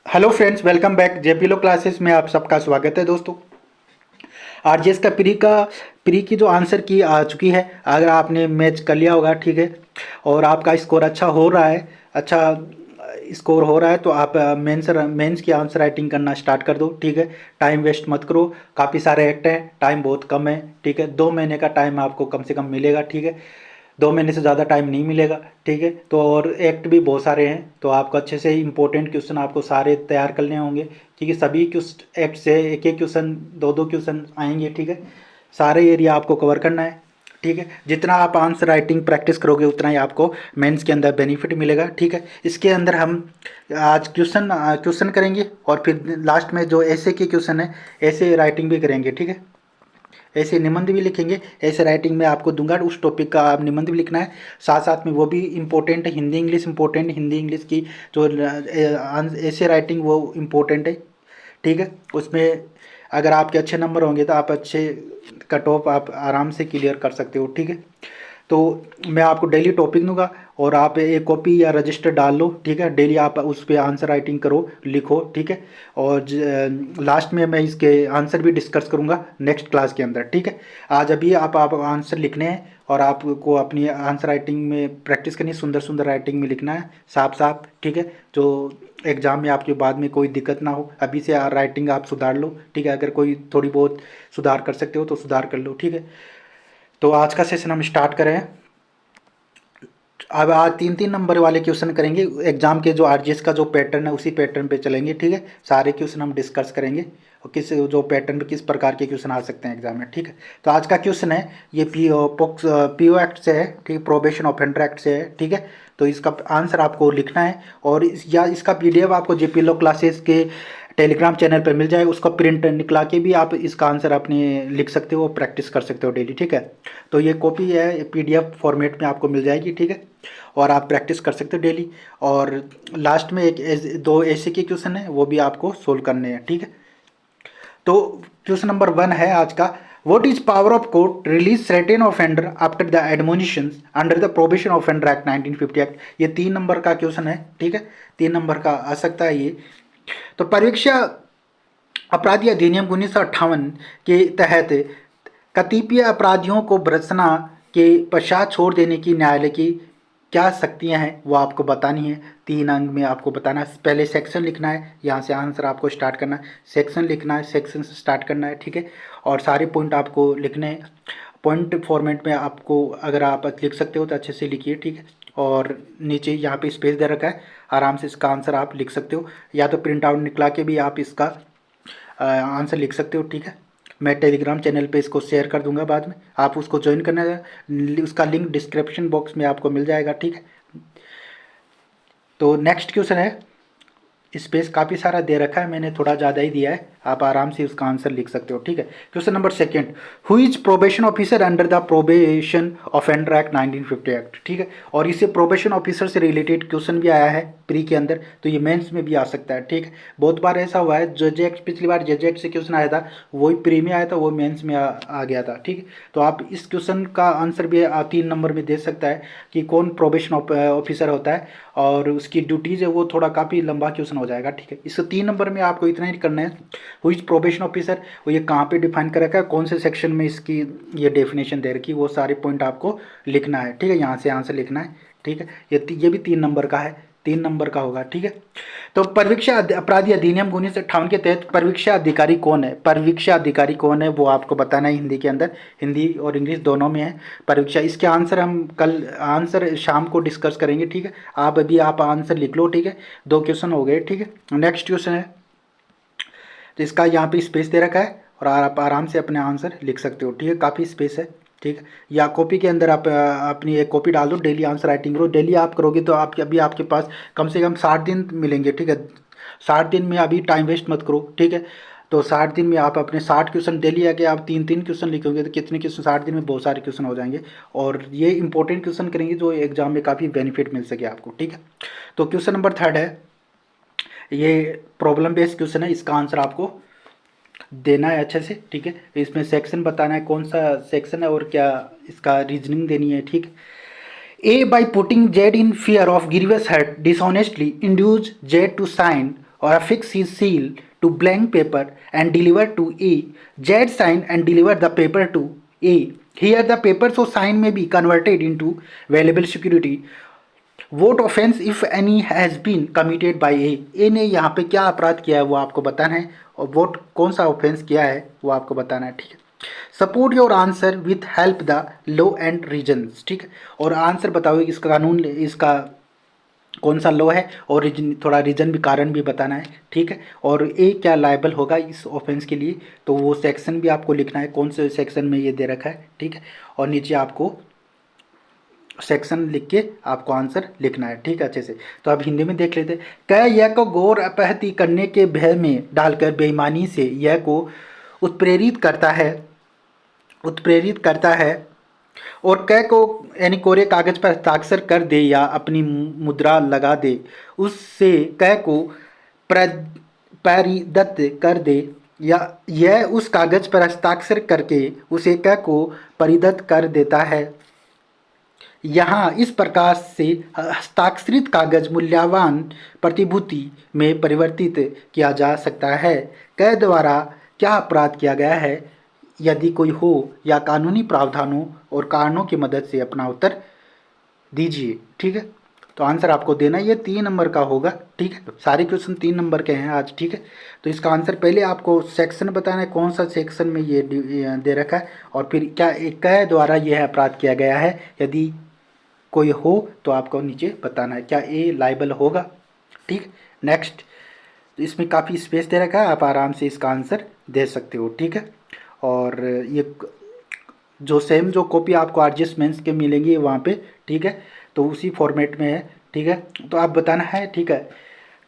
Hello friends, welcome back जेपीलो classes में आप सबका स्वागत है दोस्तों। आरजीएस का प्री की जो आंसर की आ चुकी है। अगर आपने मैच कर लिया होगा, ठीक है, और आपका स्कोर अच्छा हो रहा है, अच्छा स्कोर हो रहा है, तो आप मेंस की आंसर राइटिंग करना स्टार्ट कर दो, ठीक है। टाइम वेस्ट मत करो, काफ़ी सारे एक्ट हैं, टाइम बहुत कम है, ठीक है। 2 महीने का टाइम आपको कम से कम मिलेगा, ठीक है। 2 महीने से ज़्यादा टाइम नहीं मिलेगा, ठीक है। तो और एक्ट भी बहुत सारे हैं, तो आपको अच्छे से इंपॉर्टेंट क्वेश्चन आपको सारे तैयार करने होंगे, ठीक है। सभी एक्ट से एक एक क्वेश्चन, दो दो क्वेश्चन आएंगे, ठीक है। सारे एरिया आपको कवर करना है, ठीक है। जितना आप आंसर राइटिंग प्रैक्टिस करोगे उतना ही आपको मेंस के अंदर बेनिफिट मिलेगा, ठीक है। इसके अंदर हम आज क्वेश्चन करेंगे और फिर लास्ट में जो ऐसे के क्वेश्चन है, ऐसे राइटिंग भी करेंगे, ठीक है। ऐसे निबंध भी लिखेंगे, ऐसे राइटिंग में आपको दूंगा, उस टॉपिक का आप निबंध भी लिखना है। साथ साथ में वो भी इम्पोर्टेंट है, Hindi English important, Hindi English की जो ऐसे राइटिंग वो इम्पोर्टेंट है, ठीक है। उसमें अगर आपके अच्छे नंबर होंगे तो आप अच्छे कट ऑफ आप आराम से क्लियर कर सकते हो, ठीक है। तो मैं आपको डेली टॉपिक दूंगा और आप एक कॉपी या रजिस्टर डाल लो, ठीक है। डेली आप उस पर आंसर राइटिंग करो, लिखो, ठीक है। और लास्ट में मैं इसके आंसर भी डिस्कस करूंगा नेक्स्ट क्लास के अंदर, ठीक है। आज अभी आप आंसर लिखने हैं और आपको अपनी आंसर राइटिंग में प्रैक्टिस करनी है, सुंदर सुंदर राइटिंग में लिखना है, साफ साफ, ठीक है। जो एग्जाम में आपके बाद में कोई दिक्कत ना हो, अभी से राइटिंग आप सुधार लो, ठीक है। अगर कोई थोड़ी बहुत सुधार कर सकते हो तो सुधार कर लो, ठीक है। तो आज का सेशन हम स्टार्ट करें। अब आज 3 3 नंबर वाले क्वेश्चन करेंगे। एग्जाम के जो आरजीएस का जो पैटर्न है उसी पैटर्न पे चलेंगे, ठीक है। सारे क्वेश्चन हम डिस्कस करेंगे और किस जो पैटर्न पे किस प्रकार के क्वेश्चन आ सकते हैं एग्जाम में, ठीक है। तो आज का क्वेश्चन है, ये पीओ एक्ट से है, ठीक है, प्रोबेशन ऑफेंडर एक्ट से है, ठीक है। तो इसका आंसर आपको लिखना है और या इसका पीडीएफ आपको जेपीएलओ क्लासेस के टेलीग्राम चैनल पर मिल जाएगा। उसका प्रिंट निकला के भी आप इसका आंसर अपने लिख सकते हो, प्रैक्टिस कर सकते हो डेली, ठीक है। तो ये कॉपी है, पीडीएफ फॉर्मेट में आपको मिल जाएगी, ठीक है। और आप प्रैक्टिस कर सकते हो डेली। और लास्ट में दो ऐसे के क्वेश्चन है, वो भी आपको सोल्व करने हैं, ठीक है। तो क्वेश्चन नंबर 1 है आज का, what is power of court release certain offender after the admonitions under the probation offender act 1950 act. ये 3 नंबर का क्वेश्चन है, ठीक है। 3 नंबर का आ सकता है ये। तो परीक्षा अपराधी अधिनियम 1958 के तहत कतिपय अपराधियों को भर्त्सना के पश्चात छोड़ देने की न्यायालय की क्या शक्तियां हैं वो आपको बतानी है। 3 अंक में आपको बताना है। पहले सेक्शन लिखना है, यहाँ से आंसर आपको स्टार्ट करना है, सेक्शन लिखना है, सेक्शन से स्टार्ट करना है, ठीक है। और सारे पॉइंट आपको लिखने हैं। पॉइंट फॉर्मेट में आपको अगर आप लिख सकते हो तो अच्छे से लिखिए, ठीक है। और नीचे यहाँ पे स्पेस दे रखा है, आराम से इसका आंसर आप लिख सकते हो, या तो प्रिंट आउट निकला के भी आप इसका आंसर लिख सकते हो, ठीक है। मैं टेलीग्राम चैनल पे इसको शेयर कर दूंगा बाद में, आप उसको ज्वाइन करना है, उसका लिंक डिस्क्रिप्शन बॉक्स में आपको मिल जाएगा, ठीक है। तो नेक्स्ट क्वेश्चन है, स्पेस काफ़ी सारा दे रखा है, मैंने थोड़ा ज़्यादा ही दिया है, आप आराम से उसका आंसर लिख सकते हो, ठीक है। Question number 2, who is probation officer under the probation offender act 1950 act, ठीक है। और इससे प्रोबेशन ऑफिसर से रिलेटेड क्वेश्चन भी आया है प्री के अंदर, तो ये मेंस में भी आ सकता है, ठीक है। बहुत बार ऐसा हुआ है, जज एक्ट पिछली बार जज एक्ट से क्वेश्चन आया था, वही प्री में आया था, वो मेंस में आ गया था, ठीक है। तो आप इस क्वेश्चन का आंसर भी 3 नंबर में दे सकता है कि कौन प्रोबेशन ऑफिसर होता है और उसकी ड्यूटीज़ है, वो थोड़ा काफ़ी लंबा क्वेश्चन हो जाएगा, ठीक है। इस 3 नंबर में आपको इतना ही करना है, हु इज प्रोबेशन ऑफिसर, वो ये कहाँ पे डिफाइन कर रखा है, कौन से सेक्शन में इसकी ये डेफिनेशन दे रखी है, वो सारे पॉइंट आपको लिखना है, ठीक है। यहाँ से आंसर लिखना है, ठीक है। ये भी 3 नंबर का है, 3 नंबर का होगा, ठीक है। तो परीक्षा अपराधी अधिनियम 1958 के तहत परीक्षा अधिकारी कौन है, परीक्षा अधिकारी कौन है वो आपको बताना है हिंदी के अंदर, हिंदी और इंग्लिश दोनों में है परीक्षा। इसके आंसर हम कल आंसर शाम को डिस्कस करेंगे, ठीक है। आप अभी आप आंसर लिख लो, ठीक है। 2 क्वेश्चन हो गए, ठीक है। नेक्स्ट क्वेश्चन है, तो इसका यहाँ पे स्पेस दे रखा है और आप आराम से अपने आंसर लिख सकते हो, ठीक है। काफ़ी स्पेस है, ठीक है। या कॉपी के अंदर आप अपनी एक कॉपी डाल दो, डेली आंसर राइटिंग करो, डेली आप करोगे तो आपके अभी आपके पास कम से कम 60 दिन मिलेंगे, ठीक है। 60 दिन में अभी टाइम वेस्ट मत करो, ठीक है। तो 60 दिन में आप अपने 60 क्वेश्चन डेली आके आप 3 3 क्वेश्चन लिखोगे तो कितने क्वेश्चन, 60 दिन में बहुत सारे क्वेश्चन हो जाएंगे। और ये इंपॉर्टेंट क्वेश्चन करेंगे जो एग्जाम में काफ़ी बेनिफिट मिल सके आपको, ठीक है। तो क्वेश्चन नंबर 3 है, ये प्रॉब्लम बेस्ड क्वेश्चन है, इसका आंसर आपको देना है अच्छे से, ठीक है। इसमें सेक्शन बताना है कौन सा सेक्शन है और क्या इसका रीजनिंग देनी है, ठीक है। A by putting Z in fear of grievous hurt dishonestly induce Z to sign or affix his seal to blank paper and deliver to A. Z sign and deliver the paper to A. Here the paper so sign may be converted into valuable security. What offense if any has been committed by A. A ने यहाँ पे क्या अपराध किया है वो आपको बताना है, और वोट कौन सा ऑफेंस किया है वो आपको बताना है, ठीक है। Support your answer with help the law and reasons, ठीक है, और आंसर बताओ इसका कानून, इसका कौन सा लॉ है, और थोड़ा रीजन भी, कारण भी बताना है, ठीक है। और ए क्या लायबल होगा इस ऑफेंस के लिए, तो वो सेक्शन भी आपको लिखना है, कौन से सेक्शन में ये दे रखा है, ठीक है। और नीचे आपको सेक्शन लिख के आपको आंसर लिखना है, ठीक है, अच्छे से। तो अब हिंदी में देख लेते हैं। क यह को गौर अपहति करने के भय में डालकर बेईमानी से यह को उत्प्रेरित करता है और क को यानी कोरे कागज पर हस्ताक्षर कर दे या अपनी मुद्रा लगा दे, उससे क को परिदत्त कर दे, या यह उस कागज पर हस्ताक्षर करके उसे क को परिदत्त कर देता है। यहाँ इस प्रकार से हस्ताक्षरित कागज मूल्यवान प्रतिभूति में परिवर्तित किया जा सकता है। क द्वारा क्या अपराध किया गया है, यदि कोई हो, या कानूनी प्रावधानों और कारणों की मदद से अपना उत्तर दीजिए, ठीक है। तो आंसर आपको देना, ये 3 नंबर का होगा, ठीक है। सारे क्वेश्चन 3 नंबर के हैं आज, ठीक है। तो इसका आंसर पहले आपको सेक्शन बताना है, कौन सा सेक्शन में ये दे रखा है, और फिर क्या क द्वारा यह अपराध किया गया है, यदि कोई हो तो आपको नीचे बताना है क्या ए लाइबल होगा, ठीक। नेक्स्ट, तो इसमें काफ़ी स्पेस दे रखा है, आप आराम से इसका आंसर दे सकते हो, ठीक है। और ये जो सेम जो कॉपी आपको आरजीएस मेंस के मिलेंगी वहाँ पे, ठीक है, तो उसी फॉर्मेट में है, ठीक है। तो आप बताना है, ठीक है।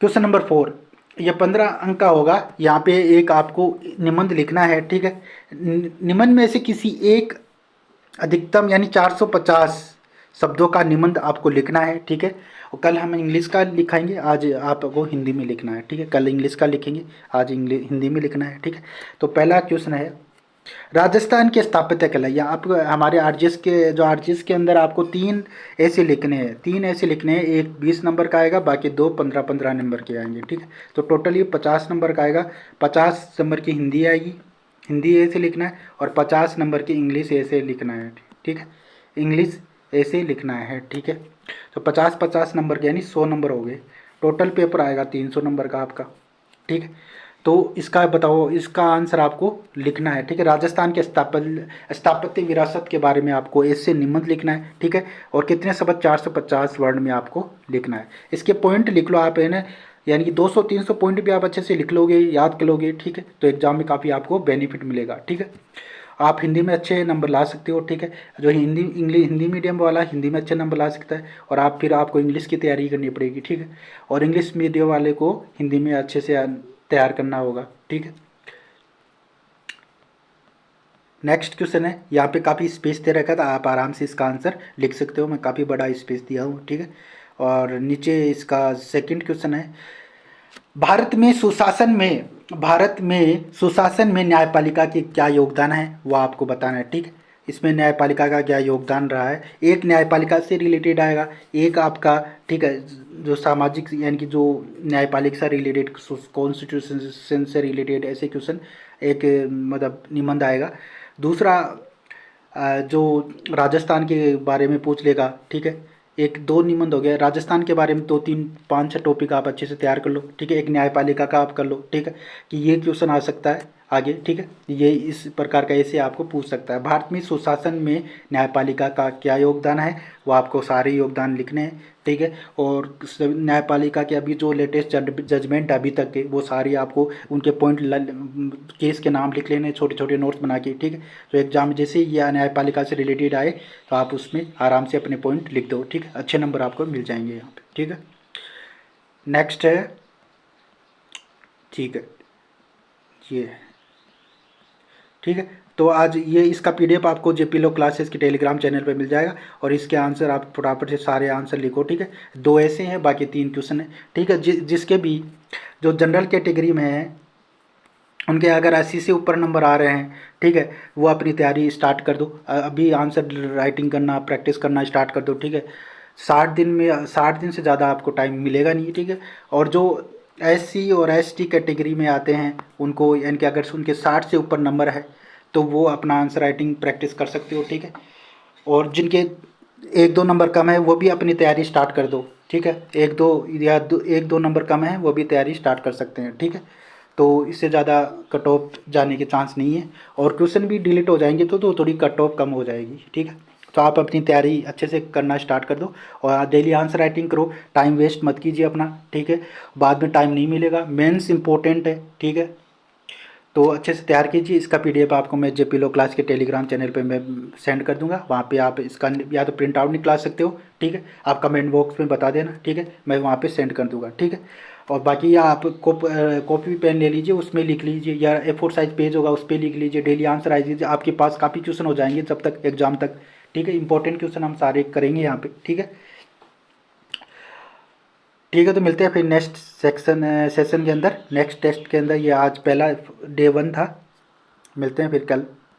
क्वेश्चन नंबर 4, ये 15 अंक का होगा। यहाँ पे एक आपको निबंध लिखना है, ठीक है। निबंध में से किसी एक अधिकतम यानी 450 शब्दों का निबंध आपको लिखना है, ठीक है। और कल हम इंग्लिश का लिखाएंगे, आज आपको हिंदी में लिखना है, ठीक है। कल इंग्लिश का लिखेंगे, आज हिंदी में लिखना है, ठीक है। तो पहला क्वेश्चन है, राजस्थान के स्थापत्य कला, या आप हमारे आरजीएस के अंदर आपको 3 ऐसे लिखने हैं, 3 ऐसे लिखने हैं। एक 20 नंबर का आएगा, बाकी 2 15-15 नंबर के आएंगे, ठीक है। तो टोटल ये 50 नंबर का आएगा। 50 नंबर की हिंदी आएगी, हिंदी ऐसे लिखना है, और 50 नंबर की इंग्लिश ऐसे लिखना है, ठीक है। इंग्लिश ऐसे लिखना है, ठीक है। तो 50-50 नंबर के यानी 100 नंबर हो गए। टोटल पेपर आएगा 300 नंबर का आपका, ठीक है। तो इसका बताओ, इसका आंसर आपको लिखना है, ठीक है। राजस्थान के स्थापत्य विरासत के बारे में आपको ऐसे निबंध लिखना है, ठीक है। और कितने शब्द, 450 वर्ड में आपको लिखना है। इसके पॉइंट लिख लो आप, है ना, यानी कि 200-300 पॉइंट भी आप अच्छे से लिख लोगे, याद कर लोगे, ठीक है। तो एग्जाम में काफ़ी आपको बेनिफिट मिलेगा, ठीक है। आप हिंदी में अच्छे नंबर ला सकते हो, ठीक है। जो हिंदी मीडियम वाला हिंदी में अच्छे नंबर ला सकता है, और फिर आपको इंग्लिश की तैयारी करनी पड़ेगी, ठीक है। और इंग्लिश मीडियम वाले को हिंदी में अच्छे से तैयार करना होगा, ठीक है। नेक्स्ट क्वेश्चन है, यहाँ पे काफ़ी स्पेस दे रखा था, आप आराम से इसका आंसर लिख सकते हो, मैं काफ़ी बड़ा स्पेस दिया हूँ, ठीक है। और नीचे इसका सेकंड क्वेश्चन है, भारत में सुशासन में न्यायपालिका की क्या योगदान है वो आपको बताना है, ठीक है। इसमें न्यायपालिका का क्या योगदान रहा है, एक न्यायपालिका से रिलेटेड आएगा, एक आपका, ठीक है, जो सामाजिक यानी कि जो न्यायपालिका से रिलेटेड, कॉन्स्टिट्यूशन से रिलेटेड, ऐसे क्वेश्चन एक मतलब निबंध आएगा। दूसरा जो राजस्थान के बारे में पूछ लेगा, ठीक है। 1-2 निबंध हो गया, राजस्थान के बारे में 2-3-5-6 टॉपिक आप अच्छे से तैयार कर लो, ठीक है। एक न्यायपालिका का आप कर लो, ठीक है, कि ये क्वेश्चन आ सकता है आगे, ठीक है। ये इस प्रकार का ऐसे आपको पूछ सकता है। भारत में सुशासन में न्यायपालिका का क्या योगदान है, वो आपको सारे योगदान लिखने हैं, ठीक है। और न्यायपालिका के अभी जो लेटेस्ट जजमेंट अभी तक के, वो सारी आपको उनके पॉइंट, केस के नाम लिख लेने, छोटे छोटे नोट्स बना के, ठीक है। तो एग्जाम जैसे ये न्यायपालिका से रिलेटेड आए तो आप उसमें आराम से अपने पॉइंट लिख दो, ठीक है। अच्छे नंबर आपको मिल जाएंगे यहाँ पे, ठीक है। नेक्स्ट है, ठीक है, ये है, ठीक है। तो आज ये इसका पीडीएफ आपको जेपी लो क्लासेस के टेलीग्राम चैनल पे मिल जाएगा, और इसके आंसर आप फटाफट से सारे आंसर लिखो, ठीक है। 2 ऐसे हैं, बाकी 3 क्वेश्चन है, ठीक है। जिसके भी जो जनरल कैटेगरी में है उनके अगर 80 से ऊपर नंबर आ रहे हैं, ठीक है, वो अपनी तैयारी स्टार्ट कर दो, अभी आंसर राइटिंग करना, प्रैक्टिस करना स्टार्ट कर दो, ठीक है। 60 दिन से ज़्यादा आपको टाइम मिलेगा नहीं, ठीक है। और जो SC और ST कैटेगरी में आते हैं उनको, यानी कि अगर उनके 60 से ऊपर नंबर है तो वो अपना आंसर राइटिंग प्रैक्टिस कर सकते हो, ठीक है। और जिनके 1-2 नंबर कम है वो भी अपनी तैयारी स्टार्ट कर दो, ठीक है। 1-2 नंबर कम है वो भी तैयारी स्टार्ट कर सकते हैं, ठीक है। तो इससे ज़्यादा कट ऑफ जाने के चांस नहीं है, और क्वेश्चन भी डिलीट हो जाएंगे तो थोड़ी कट ऑफ कम हो जाएगी, ठीक है। तो आप अपनी तैयारी अच्छे से करना स्टार्ट कर दो और डेली आंसर राइटिंग करो, टाइम वेस्ट मत कीजिए अपना, ठीक है। बाद में टाइम नहीं मिलेगा, मेंस इंपॉर्टेंट है, ठीक है। तो अच्छे से तैयार कीजिए। इसका PDF आपको मैं जेपी लो क्लास के टेलीग्राम चैनल पे मैं सेंड कर दूंगा, वहाँ पे आप इसका या तो प्रिंट आउट निकाल सकते हो, ठीक है। आप कमेंट बॉक्स में बता देना, ठीक है, मैं वहाँ पे सेंड कर दूंगा, ठीक है। और बाकी या आप कॉपी पेन ले लीजिए, उसमें लिख लीजिए, या A4 साइज पेज होगा उस पर लिख लीजिए, डेली आंसर आ लीजिए, आपके पास काफ़ी क्वेश्चन हो जाएंगे जब तक एग्जाम तक, ठीक है। इंपॉर्टेंट क्वेश्चन हम सारे करेंगे यहाँ पे, ठीक है। ठीक है, तो मिलते हैं फिर नेक्स्ट सेशन के अंदर, नेक्स्ट टेस्ट के अंदर। ये आज पहला डे 1 था, मिलते हैं फिर कल।